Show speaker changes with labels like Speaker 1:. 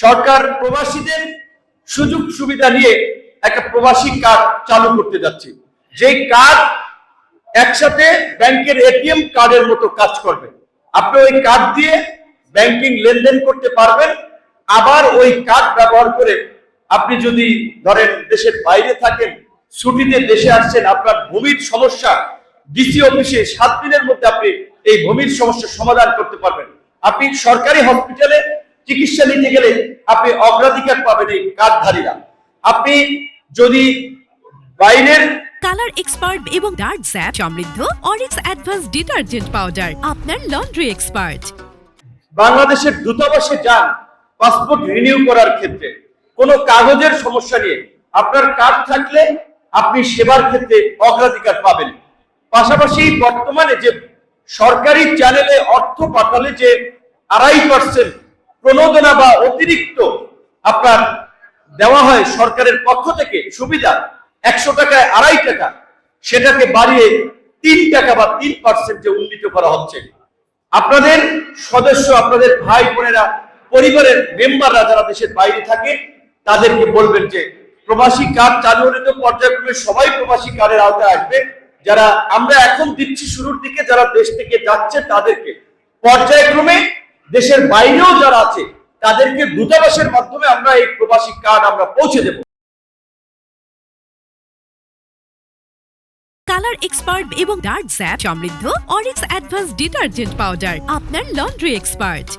Speaker 1: সরকার প্রবাসীদের সুযোগ সুবিধা নিয়ে একটা প্রবাসী কার্ড চালু করতে যাচ্ছে, যে কার্ড একসাথে ব্যাংকের এটিএম কার্ডের মতো কাজ করবে। আপনি ওই কার্ড দিয়ে ব্যাংকিং লেনদেন করতে পারবেন। আবার ওই কার্ড ব্যবহার করে আপনি যদি ধরেন দেশের বাইরে থাকেন, ছুটিতে দেশে আসছেন, আপনার ভূমির সমস্যা ডিসি অফিসে 7 দিনের মধ্যে আপনি এই ভূমির সমস্যার সমাধান করতে পারবেন। আপনি সরকারি হসপিটালে চিকিৎসা নিতে গেলে আপনি অগ্রাধিকার পাবেন এই কার্ডধারীরা। আপনি যদি বাইরের
Speaker 2: কালার এক্সপার্ট এবং ডার্ক স্যাপ সমৃদ্ধ অরিক্স অ্যাডভান্স ডিটারজেন্ট পাউডার আপনার লন্ড্রি এক্সপার্ট।
Speaker 1: বাংলাদেশের দূতাবাসে যান পাসপোর্ট রিনিউ করার ক্ষেত্রে কোনো কাগজের সমস্যা নিয়ে আপনার কার্ড থাকলে আপনি সেবার ক্ষেত্রে অগ্রাধিকার পাবেন। পাশাপাশি বর্তমানে যে সরকারি চ্যানেলে অর্থ পাঠালে যে 2.5% প্রণোদনা বা অতিরিক্ত আপনার দেওয়া হয় সরকারের পক্ষ থেকে সুবিধা, 100 টাকায় 2.5 টাকা, সেটাকে বাড়িয়ে 3 টাকা বা 3% উন্নীত করা হচ্ছে। আপনাদের সদস্য, আপনাদের ভাই বোনেরা, পরিবারের মেম্বাররা যারা দেশের বাইরে থাকে তাদেরকে বলবেন যে প্রবাসী কার্ড চালু হলে তো পর্যায়ক্রমে সবাই প্রবাসী কার্ডের আওতায় আসবে। যারা আমরা এখন দিচ্ছি শুরুর দিকে, যারা দেশ থেকে যাচ্ছে তাদেরকে পর্যায়ক্রমে দেশের বাইরেও যারা আছে তাদেরকে দূতাবাসের মাধ্যমে আমরা এই প্রবাসী কার্ড আমরা পৌঁছে দেব।
Speaker 2: কালার এক্সপার্ট এবং ডার্ক স্যাপ সমৃদ্ধ অরিক্স অ্যাডভান্স ডিটারজেন্ট পাউডার আপনার লন্ড্রি এক্সপার্ট।